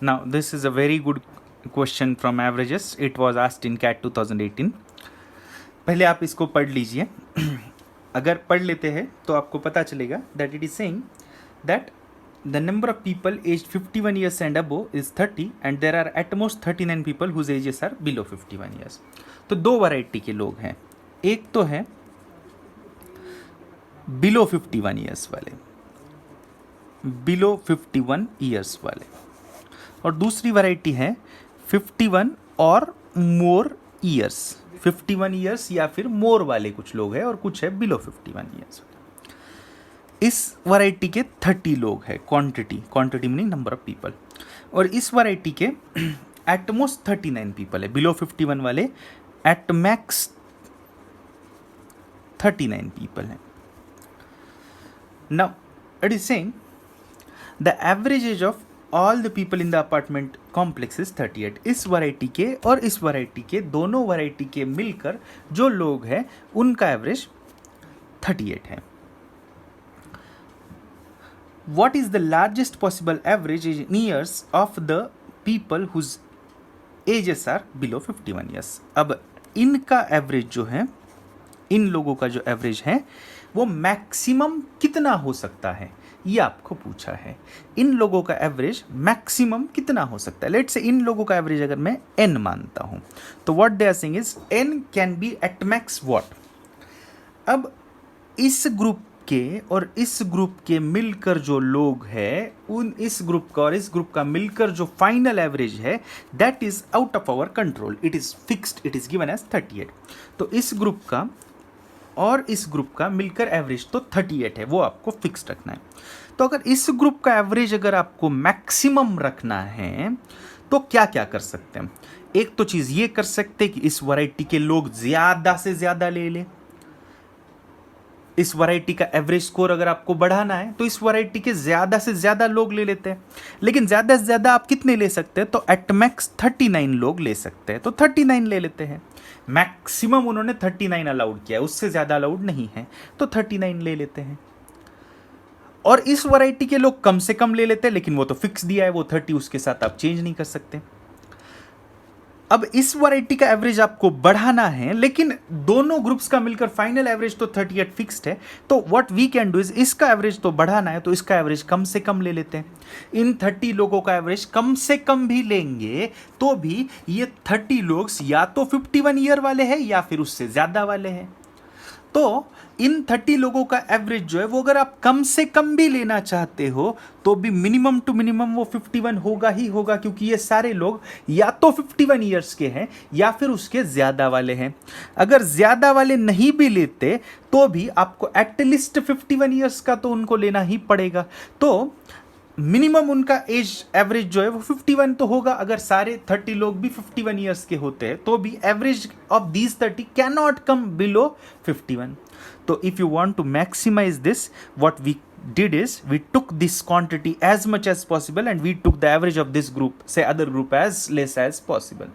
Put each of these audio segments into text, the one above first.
Now, this is a very good question from averages. It was asked in CAT 2018. पहले आप इसको पढ़ लीजिए. अगर पढ़ लेते हैं तो आपको पता चलेगा that it is saying that the number of people aged 51 years and above is 30 and there are at most 39 people whose ages are below 51 years. तो दो वैरायटी के लोग हैं. एक तो है बिलो 51 ईयर्स वाले, बिलो 51 ईयर्स वाले, और दूसरी वैरायटी है 51 और मोर ईयर्स. 51 ईयर्स या फिर मोर वाले कुछ लोग हैं और कुछ है बिलो 51 ईयर्स. इस वैरायटी के 30 लोग हैं. Quantity meaning number of people. और इस वैरायटी के एट मोस्ट 39 पीपल है. बिलो 51 वाले एट मैक्स 39 पीपल हैं. Now, it is saying the average age of all the people in the apartment complex is 38. इस वैरायटी के और इस वैरायटी के दोनों वैरायटी के मिलकर जो लोग हैं उनका एवरेज 38 है. What is the largest possible average in years of the people whose ages are below 51 years? अब इनका एवरेज जो है, इन लोगों का जो एवरेज है वो मैक्सिमम कितना हो सकता है ये आपको पूछा है. इन लोगों का एवरेज मैक्सिमम कितना हो सकता है. लेट्स से इन लोगों का एवरेज अगर मैं n मानता हूं तो what they are saying is n can be at max what. अब इस ग्रुप के और इस ग्रुप के मिलकर जो लोग हैं उन इस ग्रुप का और इस ग्रुप का मिलकर जो फाइनल एवरेज है that is out of our control. It is fixed, it is given as 38. तो इस ग्रुप का और इस ग्रुप का मिलकर एवरेज तो 38 है, वो आपको फिक्स रखना है. तो अगर इस ग्रुप का एवरेज अगर आपको मैक्सिमम रखना है तो क्या क्या कर सकते हैं. एक तो चीज ये कर सकते हैं कि इस वैरायटी के लोग ज्यादा से ज्यादा ले ले. इस वैरायटी का एवरेज स्कोर अगर आपको बढ़ाना है तो इस वैरायटी के ज्यादा से ज्यादा लोग ले लेते हैं. लेकिन ज्यादा से ज्यादा आप कितने ले सकते हैं, तो एट मैक्स 39 लोग ले सकते हैं. तो 39 ले लेते हैं. मैक्सिमम उन्होंने 39 अलाउड किया है, उससे ज्यादा अलाउड नहीं है, तो 39 ले लेते हैं. और इस वैरायटी के लोग कम से कम ले लेते हैं, लेकिन वो तो फिक्स दिया है, वो 30, उसके साथ आप चेंज नहीं कर सकते. अब इस वैरायटी का एवरेज आपको बढ़ाना है, लेकिन दोनों ग्रुप्स का मिलकर फाइनल एवरेज तो 38 फिक्स्ड है. तो what we can do is इसका एवरेज तो बढ़ाना है तो इसका एवरेज कम से कम ले लेते हैं. इन 30 लोगों का एवरेज कम से कम भी लेंगे तो भी ये 30 लोग या तो 51 ईयर वाले हैं या फिर उससे ज्यादा वाले हैं. तो इन 30 लोगों का एवरेज जो है वो अगर आप कम से कम भी लेना चाहते हो तो भी मिनिमम टू मिनिमम वो 51 होगा ही होगा, क्योंकि ये सारे लोग या तो 51 ईयर्स के हैं या फिर उसके ज्यादा वाले हैं. अगर ज्यादा वाले नहीं भी लेते तो भी आपको एटलीस्ट 51 ईयर्स का तो उनको लेना ही पड़ेगा. तो मिनिमम उनका एज एवरेज जो है वो 51 तो होगा. अगर सारे 30 लोग भी 51 ईयर्स के होते हैं तो भी average of these 30 can not come below 51. तो if you want to maximise this, what we did is we took this quantity as much as possible and we took the average of this group, say other group, as less as possible.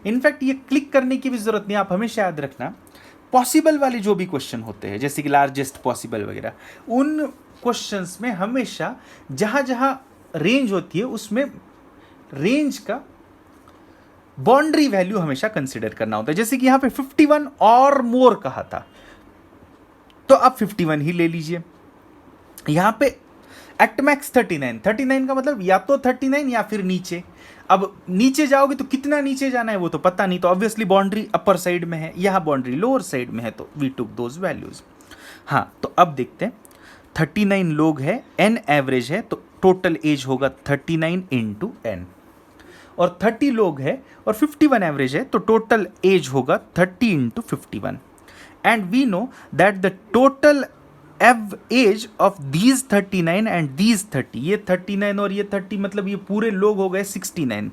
In fact ये click करने की भी जरूरत नहीं. आप हमेशा याद रखना पॉसिबल वाले जो भी क्वेश्चन होते हैं जैसे कि लार्जेस्ट पॉसिबल वगैरह, उन क्वेश्चंस में हमेशा जहां जहां रेंज होती है उसमें रेंज का बाउंड्री वैल्यू हमेशा कंसिडर करना होता है. जैसे कि यहां पे 51 और मोर कहा था तो आप 51 ही ले लीजिए. यहां पे एट मैक्स 39 का मतलब या तो 39 या फिर नीचे. अब नीचे जाओगे तो कितना नीचे जाना है वो तो पता नहीं, तो ऑब्वियसली बाउंड्री अपर साइड में है, यहां बाउंड्री लोअर साइड में है, तो वी टुक दोज वैल्यूज. हाँ, तो अब देखते हैं 39 लोग हैं, n एवरेज है, तो टोटल एज होगा 39 इंटू n. और 30 लोग हैं और 51 एवरेज है तो टोटल एज होगा 30 into 51. And we know that the total age of these 39 and these 30, ये 39 और ये 30 मतलब ये पूरे लोग हो गए 69.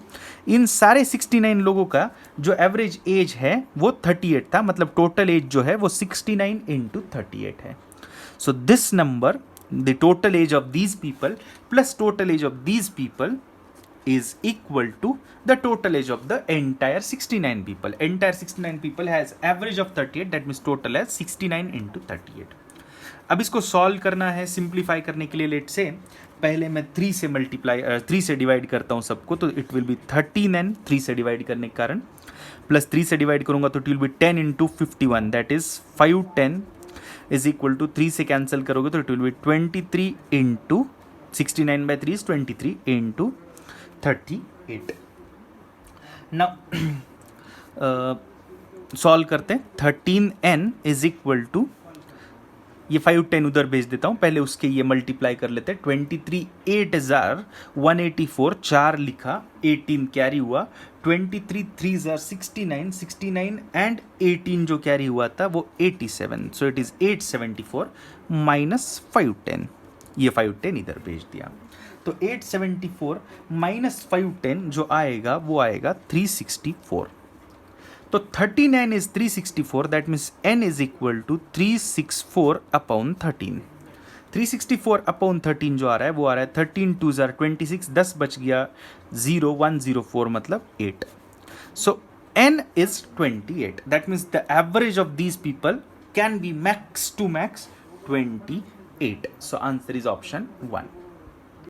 इन सारे 69 लोगों का जो एवरेज एज है वो 38 था, मतलब टोटल एज जो है वो 69 इंटू 38 है. So this number, the total age of these people plus total age of these people is equal to the total age of the entire 69 people. Entire 69 people has average of 38, that means total as 69 into 38. अब इसको solve करना है, simplify करने के लिए late से पहले मैं 3 से डिवाइड करता हूँ सबको, तो इट विल बी 13n, 3 से डिवाइड करने के कारण, प्लस 3 से डिवाइड करूँगा तो it will be 10 into 51, that is 510 is equal to 3 से कैंसिल करोगे तो it will be 23 into 69/3 is 23 into 38. Now solve करते हैं. 13n इज इक्वल टू, ये 510 उधर भेज देता हूँ, पहले उसके ये मल्टीप्लाई कर लेते हैं. 23 8,184, 4 लिखा, 18 कैरी हुआ, 23 3 69, 69 एंड 18 जो कैरी हुआ था वो 87, सो इट इज़ 874 माइनस 510, ये 510 इधर भेज दिया. तो 874 माइनस 510 जो आएगा वो आएगा 364. तो 39 is 364, that means n is equal to 364 upon 13. 364 upon 13 जो आ रहा है वो आ रहा है 13 2 26, 10 बच गया 0, 104 मतलब 8. So n is 28. That means the average of these people can be max to max 28. So answer is option 1.